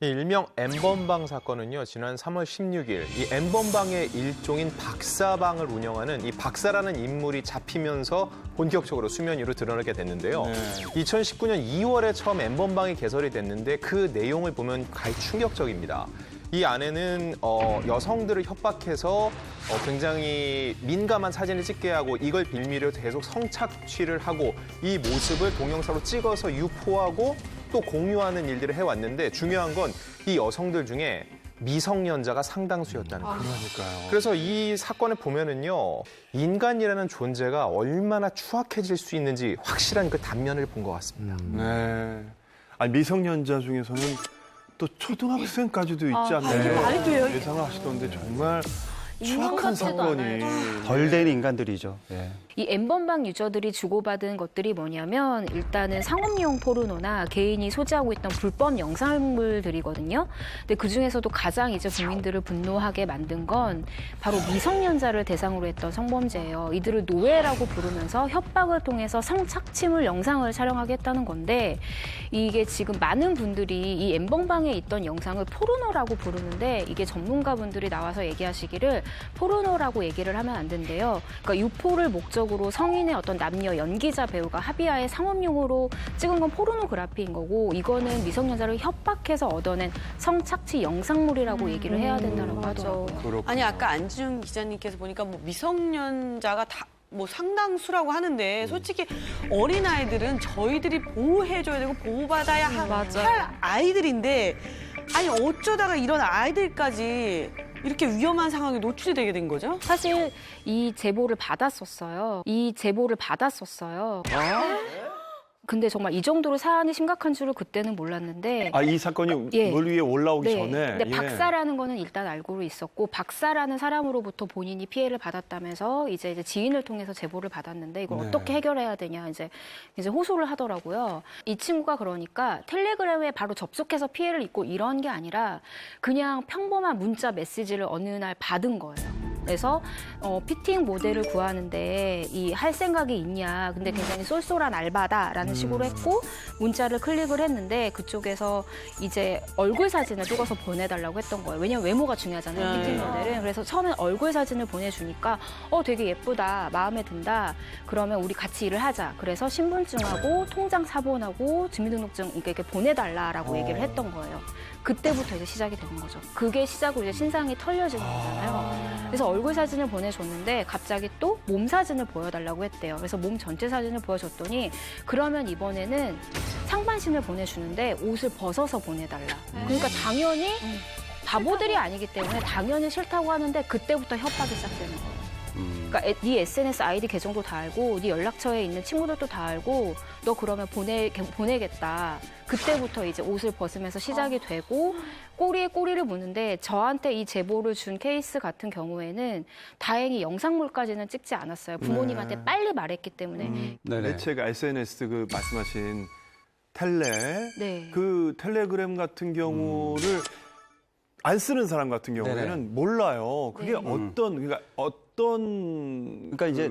일명 N번방 사건은요, 지난 3월 16일 이 N번방의 일종인 박사방을 운영하는 이 박사라는 인물이 잡히면서 본격적으로 수면 위로 드러나게 됐는데요. 2019년 2월에 처음 N번방이 개설이 됐는데 그 내용을 보면 가히 충격적입니다. 이 안에는 여성들을 협박해서 굉장히 민감한 사진을 찍게 하고 이걸 빌미로 계속 성착취를 하고 이 모습을 동영상으로 찍어서 유포하고 또 공유하는 일들을 해왔는데 중요한 건 이 여성들 중에 미성년자가 상당수였다는 거예요. 그러니까요. 그래서 이 사건을 보면은요, 인간이라는 존재가 얼마나 추악해질 수 있는지 확실한 그 단면을 본 것 같습니다. 네. 아니, 미성년자 중에서는 또 초등학생까지도 있지 않나요? 이게 말이 돼요? 예상을 하시던데 정말 추악한 같지도 사건이. 않아요. 덜 된 인간들이죠. 예. 이 N번방 유저들이 주고받은 것들이 뭐냐면 일단은 상업용 포르노나 개인이 소지하고 있던 불법 영상물들이거든요. 근데 그중에서도 가장 이제 국민들을 분노하게 만든 건 바로 미성년자를 대상으로 했던 성범죄예요. 이들을 노예라고 부르면서 협박을 통해서 성착취물 영상을 촬영하겠다는 건데 이게 지금 많은 분들이 이 N번방에 있던 영상을 포르노라고 부르는데 이게 전문가분들이 나와서 얘기하시기를 포르노라고 얘기를 하면 안 된대요. 그러니까 유포를 목적으로 성인의 어떤 남녀 연기자 배우가 합의하에 상업용으로 찍은 건 포르노그래피인 거고 이거는 미성년자를 협박해서 얻어낸 성착취 영상물이라고 얘기를 해야 된다고 하더라고요. 그렇구나. 아니 아까 안지훈 기자님께서 보니까 뭐 미성년자가 다 뭐 상당수라고 하는데 솔직히 어린 아이들은 저희들이 보호해줘야 되고 보호받아야 할 아이들인데 아니 어쩌다가 이런 아이들까지 이렇게 위험한 상황에 노출이 되게 된 거죠? 사실 이 제보를 받았었어요. 근데 정말 이 정도로 사안이 심각한 줄을 그때는 몰랐는데 아, 이 사건이 예. 물 위에 올라오기 네. 전에. 근데 예. 박사라는 거는 일단 알고 있었고 박사라는 사람으로부터 본인이 피해를 받았다면서 이제 지인을 통해서 제보를 받았는데 이걸 네. 어떻게 해결해야 되냐 이제 호소를 하더라고요. 이 친구가 그러니까 텔레그램에 바로 접속해서 피해를 입고 이런 게 아니라 그냥 평범한 문자 메시지를 어느 날 받은 거예요. 그래서 피팅 모델을 구하는데 할 생각이 있냐. 근데 굉장히 쏠쏠한 알바다라는 식으로 했고 문자를 클릭을 했는데 그쪽에서 이제 얼굴 사진을 찍어서 보내달라고 했던 거예요. 왜냐면 외모가 중요하잖아요. 피팅 모델은. 그래서 처음엔 얼굴 사진을 보내주니까 되게 예쁘다. 마음에 든다. 그러면 우리 같이 일을 하자. 그래서 신분증하고 통장 사본하고 주민등록증 이렇게 보내달라라고 얘기를 했던 거예요. 그때부터 이제 시작이 되는 거죠. 그게 시작으로 이제 신상이 털려지는 거잖아요. 그래서 얼굴 사진을 보내줬는데 갑자기 또 몸 사진을 보여달라고 했대요. 그래서 몸 전체 사진을 보여줬더니 그러면 이번에는 상반신을 보내주는데 옷을 벗어서 보내달라. 그러니까 당연히 바보들이 아니기 때문에 당연히 싫다고 하는데 그때부터 협박이 시작되는 거예요. 그러니까 네 SNS 아이디 계정도 다 알고 네 연락처에 있는 친구들도 다 알고 너 그러면 보내겠다. 그때부터 이제 옷을 벗으면서 시작이 되고 꼬리에 꼬리를 무는데 저한테 이 제보를 준 케이스 같은 경우에는 다행히 영상물까지는 찍지 않았어요. 부모님한테 빨리 말했기 때문에. 매체가 SNS 그 말씀하신 텔레. 네. 그 텔레그램 같은 경우를 안 쓰는 사람 같은 경우에는 네네. 몰라요. 그게 네. 그러니까 이제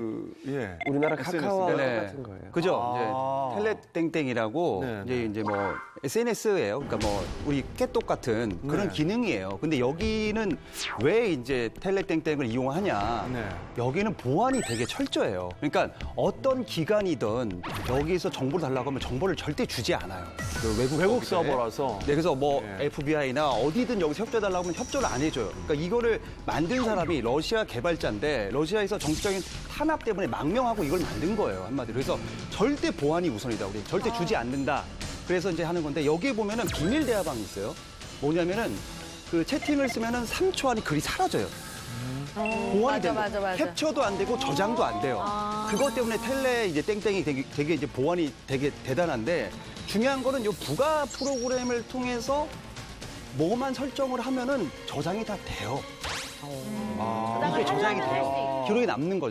우리나라 SNS. 카카오 네네. 같은 거예요. 그죠? 아. 이제 텔레땡땡이라고 네. 이제 뭐 SNS예요. 그러니까 뭐 우리 깨똑 같은 그런 네. 기능이에요. 근데 여기는 왜 이제 텔레땡땡을 이용하냐? 네. 여기는 보안이 되게 철저해요. 그러니까 어떤 기관이든 여기서 정보를 달라고 하면 정보를 절대 주지 않아요. 그 외국 거기에. 서버라서. 네, 그래서 뭐 네. FBI나 어디든 여기서 협조해달라고 하면 협조를 안 해줘요. 그러니까 이거를 만든 사람이 러시아 개발자인데 러시아에서 정치적인 탄압 때문에 망명하고 이걸 만든 거예요, 한마디로. 그래서 절대 보안이 우선이다. 우리 절대 주지 않는다. 그래서 이제 하는 건데 여기에 보면은 비밀 대화방이 있어요. 뭐냐면은 그 채팅을 쓰면은 3초 안에 글이 사라져요. 보안이 되는 거예요. 맞아. 캡처도 안 되고 저장도 안 돼요. 그것 때문에 텔레 이제 땡땡이 되게 이제 보안이 되게 대단한데 중요한 거는 이 부가 프로그램을 통해서 뭐만 설정을 하면은 저장이 다 돼요. 이게 저장이 돼요. 기록이 남는 거죠.